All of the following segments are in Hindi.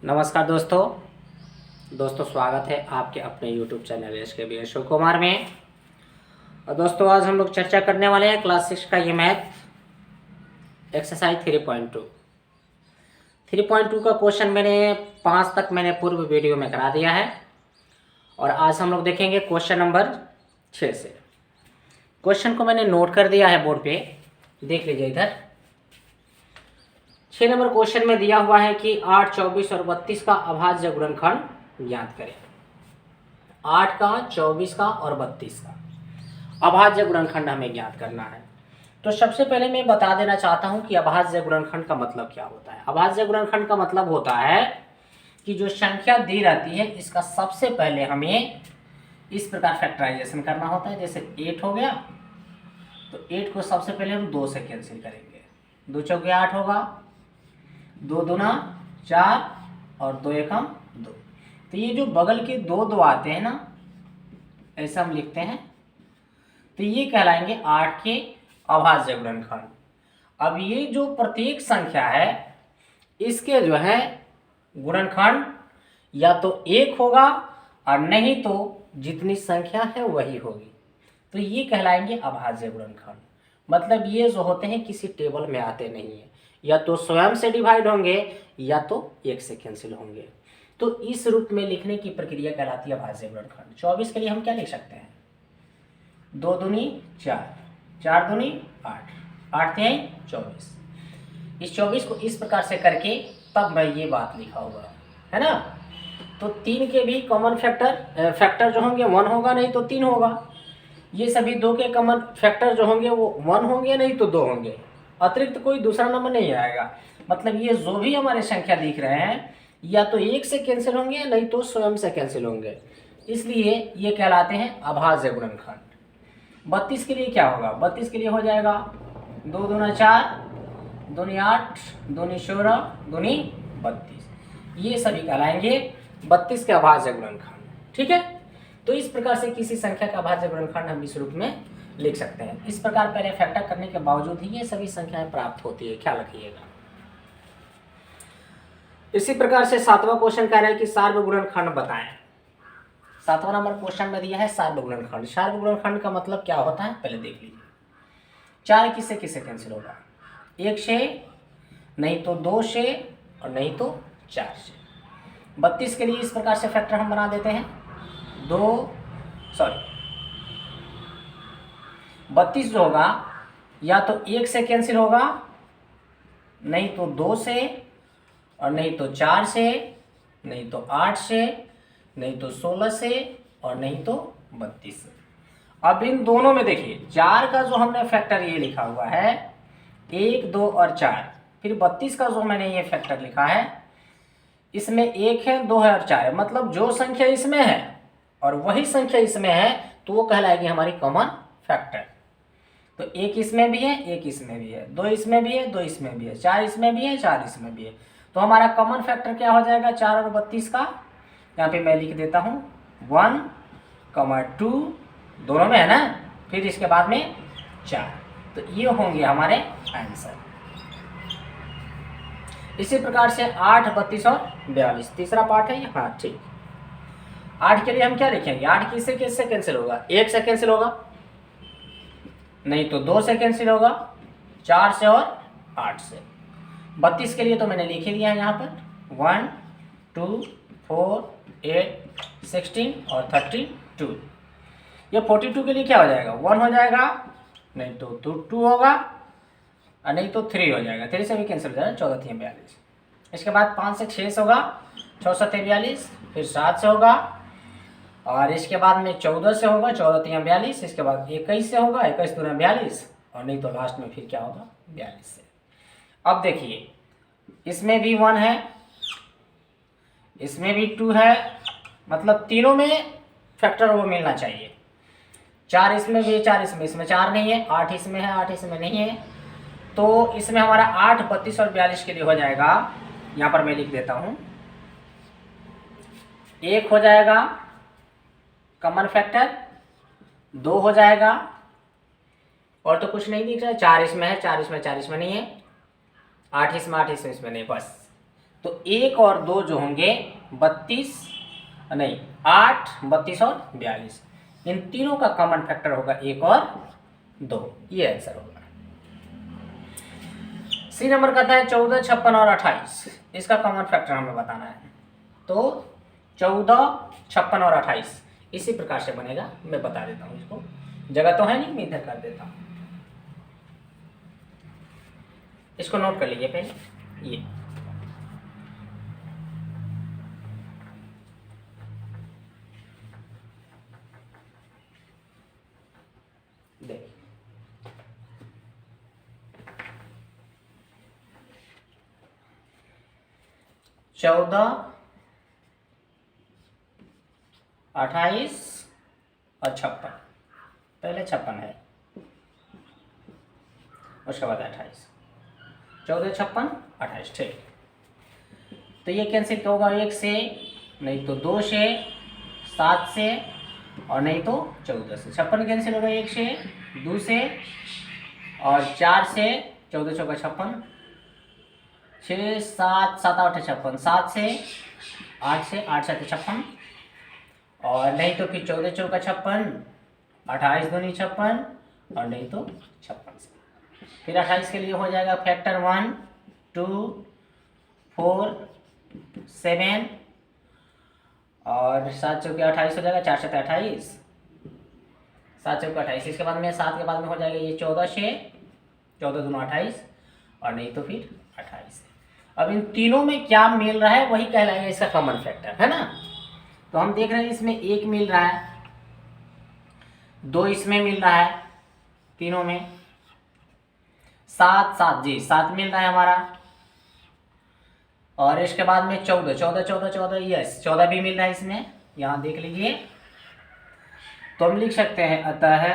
नमस्कार दोस्तों स्वागत है आपके अपने YouTube channel SKB Ashok Kumar में। और दोस्तों आज हम लोग चर्चा करने वाले हैं क्लास 6 का ये मैथ एक्सरसाइज 3.2 का क्वेश्चन मैंने 5 तक पूर्व वीडियो में करा दिया है। और आज हम लोग देखेंगे क्वेश्चन नंबर 6 से। क्वेश्चन को मैंने नोट कर दिया है बोर्ड पे, देख लीजिए इधर। 6 नंबर क्वेश्चन में दिया हुआ है कि 8, 24 और 32 का अभाज्य गुणनखंड ज्ञात करें। 8 का, 24 का और 32 का अभाज्य गुणनखंड हमें ज्ञात करना है। तो सबसे पहले मैं बता देना चाहता हूं कि अभाज्य गुणनखंड का मतलब क्या होता है। अभाज्य गुणनखंड का मतलब होता है कि जो संख्या दी रहती है इसका सबसे पहले हमें इस प्रकार फैक्टराइजेशन करना होता है। जैसे 8 हो गया तो 8 को सबसे पहले हम 2 से कैंसिल करेंगे। 2 चौके 8 होगा, 2 दूना 4 और 2 एकम 2। तो ये जो बगल के दो आते हैं ना, ऐसा हम लिखते हैं, तो ये कहलाएंगे 8 के अभाज्य गुणनखंड। अब ये जो प्रत्येक संख्या है इसके जो है गुणनखंड या तो 1 होगा और नहीं तो जितनी संख्या है वही होगी, तो ये कहलाएंगे अभाज्य गुणनखंड। मतलब ये जो होते हैं किसी टेबल में आते नहीं है, या तो स्वयं से डिवाइड होंगे या तो 1 से कैंसिल होंगे। तो इस रूप में लिखने की प्रक्रिया कहलाती है अभाज्य गुणनखंड। 24 के लिए हम क्या लिख सकते हैं? 2 दूनी 4, 4 दूनी 8, 8 तिहाई 24। इस 24 को इस प्रकार से करके तब मैं ये बात लिखा होगा, है ना। तो 3 के भी कॉमन फैक्टर जो होंगे 1 होगा, नहीं तो 3 होगा। ये सभी 2 के कॉमन फैक्टर जो होंगे वो 1 होंगे, नहीं तो 2 होंगे। अतिरिक्त कोई दूसरा नंबर नहीं आएगा। मतलब ये जो भी हमारे संख्या दिख रहे हैं या तो 1 से कैंसिल होंगे, नहीं तो स्वयं से कैंसिल होंगे, इसलिए ये कहलाते हैं अभाज्य गुणनखंड। 32 के लिए क्या होगा? 32 के लिए हो जाएगा 2 दूना 4, 2 8, 2 16, 2 32। ये सभी कहलाएंगे 32 के अभाज्य गुणनखंड। ठीक है, तो इस प्रकार से किसी संख्या का अभाज्य गुणनखंड हम इस रूप में लिख सकते हैं। इस प्रकार पहले फैक्टर करने के बावजूद ही ये सभी संख्याएं प्राप्त होती है, ख्याल रखिएगा। इसी प्रकार से 7वां क्वेश्चन कह रहा है कि सार्वगुणनखंड बताएं। 7वां नंबर क्वेश्चन में दिया है सार्वगुणनखंड। सार्वगुणनखंड का मतलब क्या होता है पहले देख लीजिए। 4 किससे किससे कैंसिल होगा? 1 से, नहीं तो 2 से और नहीं तो 4 से। 32 के लिए इस प्रकार से फैक्टर हम बना देते हैं। 32 जो होगा या तो 1 से कैंसिल होगा, नहीं तो 2 से और नहीं तो 4 से, नहीं तो 8 से, नहीं तो 16 से और नहीं तो 32 से। अब इन दोनों में देखिए 4 का जो हमने फैक्टर ये लिखा हुआ है 1, 2 और 4, फिर 32 का जो मैंने ये फैक्टर लिखा है इसमें 1 है, 2 है और 4 है। मतलब जो संख्या इसमें है और वही संख्या इसमें है तो वो कहलाएगी हमारी कॉमन फैक्टर। तो 1 इसमें भी है, 1 इसमें भी है, 2 इसमें भी है, 2 इसमें भी है, 4 इसमें भी है, 4 इसमें भी है। तो हमारा कॉमन फैक्टर क्या हो जाएगा 4 और 32 का? यहाँ पे मैं लिख देता हूँ 1, 2 दोनों में है ना, फिर इसके बाद में 4। तो ये होंगे हमारे आंसर। इसी प्रकार से 8, 32 और 42 तीसरा पार्ट है। हाँ ठीक, 8 के लिए हम क्या लिखेंगे? 8 किससे किससे कैंसिल होगा? 1 से कैंसिल होगा, नहीं तो 2 से कैंसिल होगा, 4 से और 8 से। 32 के लिए तो मैंने लिख ही दिया है यहाँ पर 1, 2, 4, 8, 16 और 32। ये 42 के लिए क्या हो जाएगा? 1 हो जाएगा, नहीं तो 2 होगा और नहीं तो 3 हो जाएगा। 3 से भी कैंसिल हो जाएगा, 14 3 42। इसके बाद 5 से 6 से होगा, 6 7 42, फिर 7 से होगा और इसके बाद में 14 से होगा, 14 3 42। इसके बाद 21 से होगा, 21 2 42 और नहीं तो लास्ट में फिर क्या होगा 42 से। अब देखिए इसमें भी 1 है, इसमें भी 2 है, मतलब तीनों में फैक्टर वो मिलना चाहिए। 4 इसमें भी है, 4 इसमें 4 नहीं है, 8 इसमें है, 8 इसमें नहीं है। तो इसमें हमारा 8, 32 और 42 के लिए हो जाएगा, यहाँ पर मैं लिख देता हूँ 1 हो जाएगा कॉमन फैक्टर, 2 हो जाएगा और तो कुछ नहीं दिख रहा है। 4 इसमें है, 4 इसमें, 4 इसमें नहीं है, 8 इसमें, 8 इसमें नहीं, बस तो 1 और 2 जो होंगे 32, नहीं 8, 32 और 42, इन तीनों का कॉमन फैक्टर होगा 1 और 2, ये आंसर होगा। सी नंबर कहता है 14, 56 और 28, इसका कॉमन फैक्टर हमें बताना है। तो 14, 56 और 28 इसी प्रकार से बनेगा, मैं बता देता हूँ इसको, जगह तो है नहीं, मैं इधर कर देता हूँ, इसको नोट कर लीजिए पहले। ये देखिए 14, 28 और 56, पहले 56 है, उसके बाद 28, 14, 56, 28, ठीक। तो ये कैंसिल होगा 1 से, नहीं तो 2 से, 7 से, और नहीं तो 14 से। 56 कैंसिल होगा 1 से, 2 से, और 4 से, 14 चौका 56, 6, 7, 7, 8, 56, 7 से, 8 से, 8 से 56, और नहीं तो फिर 14 चौका 56, 28 दूनी 56, और नहीं तो 56 से। फिर 28 के लिए हो जाएगा फैक्टर 1, 2, 4, 7, और 7 चौके 28 हो जाएगा, 4 से 28, 7 चौके 28, इसके बाद में 7 के बाद में हो जाएगा ये 14 से, 14 दूना 28, और नहीं तो फिर 28। अब इन तीनों में क्या मिल रहा है वही कहलाएगा इसका कॉमन फैक्टर, है ना। तो हम देख रहे हैं इसमें 1 मिल रहा है, 2 इसमें मिल रहा है, तीनों में 7, 7 जी 7 मिल रहा है हमारा, और इसके बाद में 14, 14, 14, 14, यस 14 भी मिल रहा है इसमें, यहाँ देख लीजिए। तो हम लिख सकते हैं अतः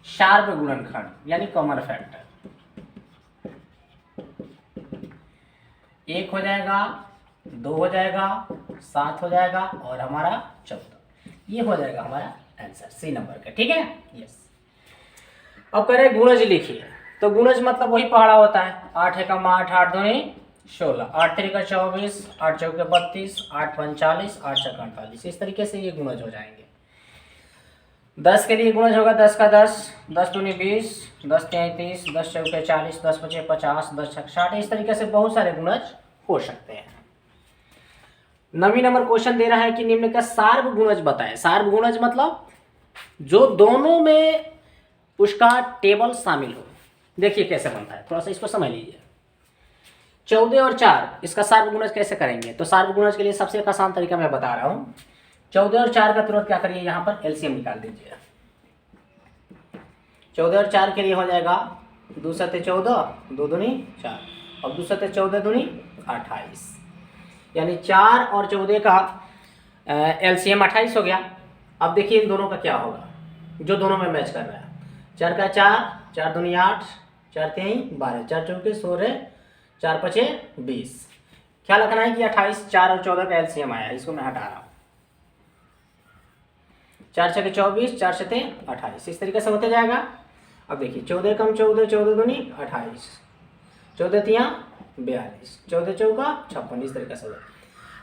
शार्प गुणनखंड यानी कॉमन फैक्टर 1 हो जाएगा, 2 हो जाएगा, 7 हो जाएगा, और हमारा 14, ये हो जाएगा हमारा आंसर सी नंबर का, ठीक है, यस। अब कह रहे गुणज लिखिए, तो गुणज मतलब वही पहाड़ा होता है, 8 एकम 8, 8 दूनी 16, 8 3 24, 8 चौके 32, 8 45, 8 छक्का 48, इस तरीके से ये गुणज हो जाएंगे। 10 के लिए गुणज होगा 10 का 10, 10 दूनी 20, 10 33, 10 चौके 40, 10 पचे 50, 10 छक्का 60, इस तरीके से बहुत सारे गुणज हो सकते हैं। 9वीं नंबर क्वेश्चन दे रहा है कि निम्न का सार्व गुणज बताएं। सार्व गुणज मतलब जो दोनों में उसका टेबल शामिल हो। देखिए कैसे बनता है, थोड़ा सा इसको समझ लीजिए। 14 और 4 इसका सार्व गुणज कैसे करेंगे, तो सार्व गुणज के लिए सबसे आसान तरीका मैं बता रहा हूँ। 14 और 4 का तुरंत क्या करिए, यहाँ पर एलसीएम निकाल दीजिए। 14 और 4 के लिए हो जाएगा 2 सत्ते 14, 2 दूनी 4, और 2 सत्ते 14 दूनी 28, यानी 4 और 14 का एलसीएम 28 हो गया। अब देखिए इन दोनों का क्या होगा, जो दोनों में मैच कर रहा है। 4 का 4, 4 दूनी 8, 4 3 12, 4 चौके 16, 4 पचे 20। ख्याल रखना है कि 28, 4 और 14 का एलसीएम आया, इसको मैं हटा रहा हूँ। 4 छके 24, 4 सते 28, इस तरीके से होते जाएगा। अब देखिए 14 कम 14, 14 दूनी 28, 14 तिया 42, 14 चौका 56, इस तरीके से होगा।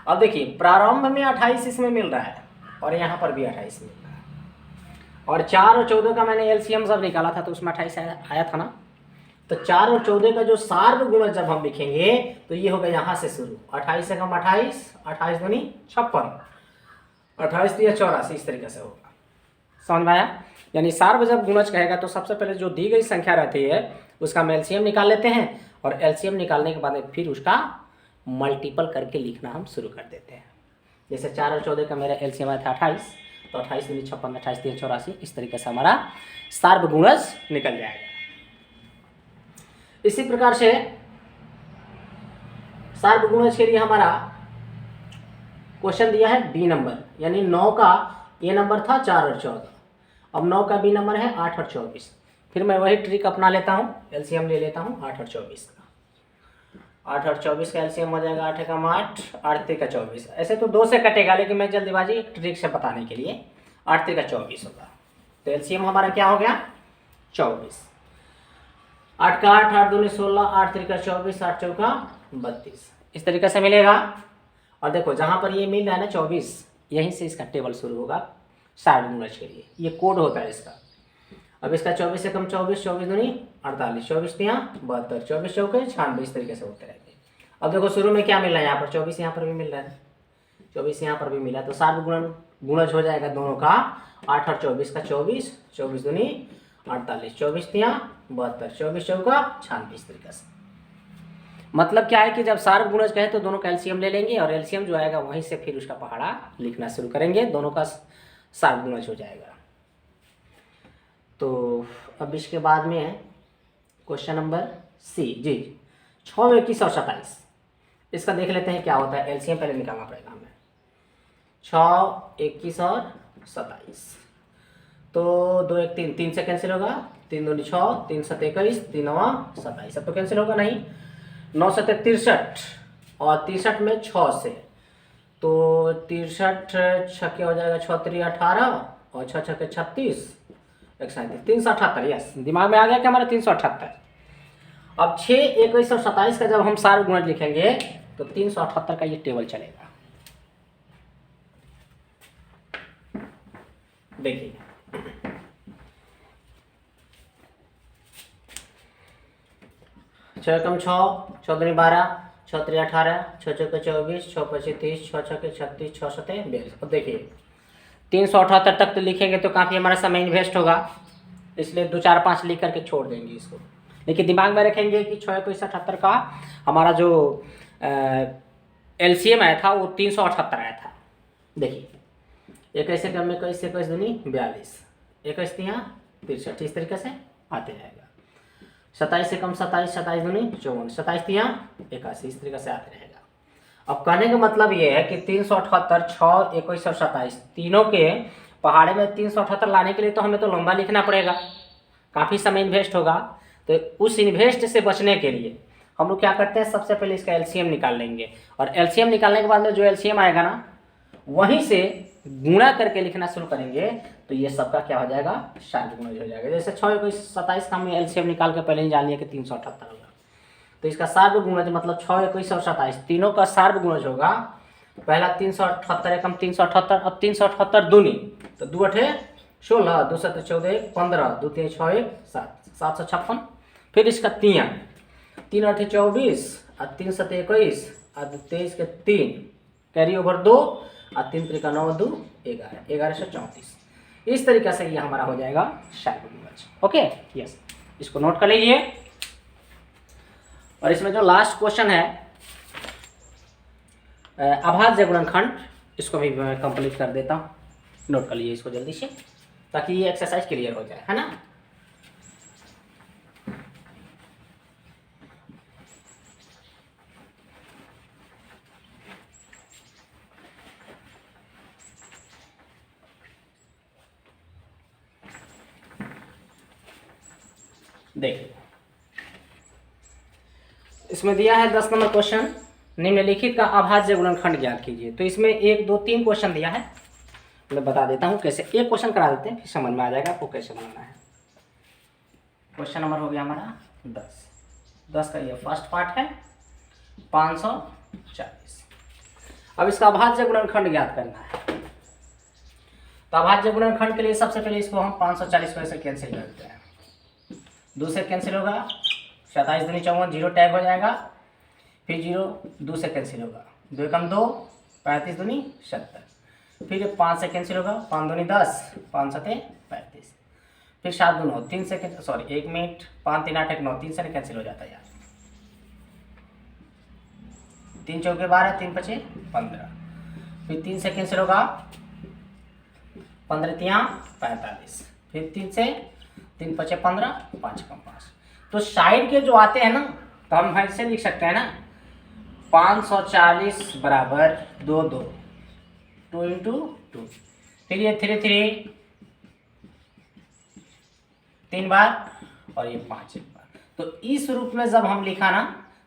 अब देखिए प्रारंभ में 28 इसमें मिल रहा है, और यहाँ पर भी 28 मिल रहा है, और 4 और 14 का मैंने एलसीएम सब निकाला था तो उसमें 28 आया था ना। तो 4 और 14 का जो सार्व गुणज जब हम लिखेंगे तो ये होगा यहाँ से शुरू, 28 से कम 28, 28 दूनी 56, 28 तिया 84, इस तरीके से होगा। समझ में आया। यानी सार्व जब गुणज कहेगा तो सबसे पहले जो दी गई संख्या रहती है उसका हम एलसीएम निकाल लेते हैं, और एलसीएम निकालने के बाद फिर उसका मल्टीपल करके लिखना हम शुरू कर देते हैं। जैसे 4 और 14 का मेरा एलसीएम आया था 28, तो 28 दूनी 56, 28 तिया 84, इस तरीके से हमारा सार्व गुणज निकल जाएगा। इसी प्रकार से सार्व गुणज के लिए हमारा क्वेश्चन दिया है बी नंबर, यानी 9 का ये नंबर था 4 और 14, अब 9 का बी नंबर है 8 और 24। फिर मैं वही ट्रिक अपना लेता हूँ, एलसीएम ले लेता हूँ 8 और 24 का। 8 और 24 का एलसीएम हो जाएगा 8 एकम 8, 8 3 का 24। ऐसे तो 2 से कटेगा, लेकिन मैं जल्दीबाजी एक ट्रिक से बताने के लिए 8 3 का 24 होगा। तो एलसीएम हमारा क्या हो गया 24। 8 का 8, 8 दूनी 16, 8 3 का 24, 8 चौका 32, इस तरीके से मिलेगा। और देखो जहाँ पर ये मिल रहा है ना 24, यहीं से इसका टेबल शुरू होगा सार्वधातुक गुणज के लिए, ये कोड होता है इसका। अब इसका 24 से कम 24, 24 दूनी 48, 24 तिया 72, 24 चौके 96, इस तरीके से होते रहेंगे। अब देखो शुरू में क्या मिल रहा है, यहाँ पर 24 यहाँ पर भी मिल रहा है, 24 यहाँ पर भी मिला, तो सार्वधातुक गुणज हो जाएगा दोनों का 8 और 24 का 24, 24 दूनी 48, 24 तिया 72, 24 चौका 96, इस तरीके से। मतलब क्या है कि जब सार्वधातुक गुणज कहे तो दोनों का एलसीएम ले लेंगे और एलसीएम जो आएगा वहीं से फिर उसका पहाड़ा लिखना शुरू करेंगे, दोनों का सार्वधातुक गुणज हो जाएगा। तो अब इसके बाद में है क्वेश्चन नंबर सी जी, 6 21 और 27, इसका देख लेते हैं क्या होता है। एलसीएम पहले निकालना पड़ेगा हमें। 6 21 और 27, तो 2 1 3, 3 से कैंसिल होगा, 3 दूनी 6, 3 7 21, 3 9 27, अब तो कैंसिल होगा नहीं। 9 7 63 और 63 में 6 से, तो 63 छक्के हो जाएगा 6 3 18 और 6 छक्के 36, 378, यस दिमाग में आ गया कि हमारा 378। अब 6 21 और 27 का जब हम सार्वधातुक गुणज लिखेंगे तो 378 का ये टेबल चलेगा। देखिए 6 कम 6, 6 दूनी 12, 6 3 18, 6 चौके 24, 6 25 30, 6 छक्के 36, 6 7 42। अब देखिए 378 तक तो लिखेंगे तो काफ़ी हमारा समय इन्वेस्ट होगा, इसलिए 2 4 5 लिख करके छोड़ देंगे इसको, लेकिन दिमाग में रखेंगे कि 6 21 78 का हमारा जो एलसीएम आया था वो 378 आया था। देखिए 21 से कम 21, 21 दूनी 42, 21 तिया 63, इस तरीके से आते रहेगा। 27 से कम 27, 27 दूनी 54, 27 तिया 81, इस तरीके से आते रहेगा। अब कहने का मतलब ये है कि 378, 6 21 और 27 तीनों के पहाड़े में 378 लाने के लिए तो हमें तो लंबा लिखना पड़ेगा, काफ़ी समय इन्वेस्ट होगा। तो उस इन्वेस्ट से बचने के लिए हम लोग क्या करते हैं, सबसे पहले इसका एलसीएम निकाल लेंगे, और एलसीएम निकालने के बाद में जो एलसीएम आएगा ना वहीं से गुणा करके लिखना शुरू करेंगे, तो ये सबका क्या हो जाएगा, सार्वधातुक गुणज हो जाएगा। जैसे 6 21 27 का हमने एलसीएम निकाल के पहले ही जान लिया कि 378 होगा, तो इसका सार्वधातुक गुणज मतलब 6 21 और 27 तीनों का सार्वधातुक गुणज होगा। पहला 378 एकम 378, अब 378 दूनी, तो 2 8 16, 2 7 14 15, 2 3 6 1 7, 756। फिर इसका 3 3 8 24 और 3 7 21 और 23 के 3 कैरी ओवर 2 और 3 3 का 9 2 11, 1134, इस तरीके से ये हमारा हो जाएगा सार्वधातुक गुणज। ओके यस, इसको नोट कर लीजिए। और इसमें जो लास्ट क्वेश्चन है अभाज्य गुणनखंड, इसको भी मैं कंप्लीट कर देता हूँ, नोट कर लीजिए इसको जल्दी से ताकि ये एक्सरसाइज क्लियर हो जाए, है ना। देखिए इसमें दिया है 10 नंबर क्वेश्चन, निम्नलिखित का अभाज्य गुणनखंड ज्ञात कीजिए। तो इसमें 1 2 3 क्वेश्चन दिया है, मैं बता देता हूँ कैसे। एक क्वेश्चन करा देते हैं फिर समझ में आ जाएगा आपको कैसे बनाना है। क्वेश्चन नंबर हो गया हमारा 10 का ये फर्स्ट पार्ट है 540। अब इसका अभाज्य गुणनखंड ज्ञात करना है। तो अभाज्य गुणनखंड के लिए सबसे पहले इसको हम 540 को ऐसे कैंसिल करते हैं, 2 से कैंसिल होगा, 27 दूनी 54 जीरो टैग हो जाएगा, फिर 0 2 से कैंसिल होगा, 2 एकम 2 35 दूनी 70, फिर 5 से कैंसिल होगा, 5 दूनी 10, 5 7 35, फिर 7 दूनी 3 से 1 मिनट 5 3 8 1 9, 3 से कैंसिल हो जाता है यार, 3 चौके 12, 3 5 15, फिर 3 से कैंसिल होगा, 15 तिया 45, फिर 3 से 3 5 15, 5 कम 5। तो साइड के जो आते हैं ना तो हम ऐसे लिख सकते हैं ना, 540 बराबर 2 2 2 इंटू 2, फिर ये 3 3 3 बार और ये 5 एक बार। तो इस रूप में जब हम लिखा ना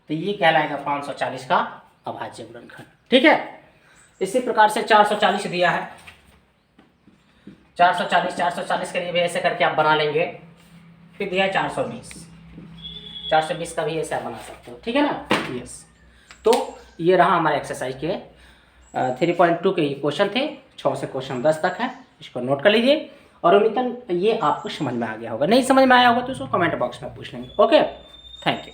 तो ये कहलाएगा 540 का अभाज्य गुणनखंड। ठीक है, इसी प्रकार से 440 दिया है, 440 के लिए भी ऐसे करके आप बना लेंगे। फिर दिया है 420, 420 का भी ऐसे आप बना सकते हो, ठीक है ना। यस, तो ये रहा हमारे एक्सरसाइज के 3.2 के क्वेश्चन थे। 6 से क्वेश्चन 10 तक है, इसको नोट कर लीजिए। और उम्मीद ये आपको समझ में आ गया होगा, नहीं समझ में आया होगा तो उसको कमेंट बॉक्स में पूछ लेंगे। Okay, thank you.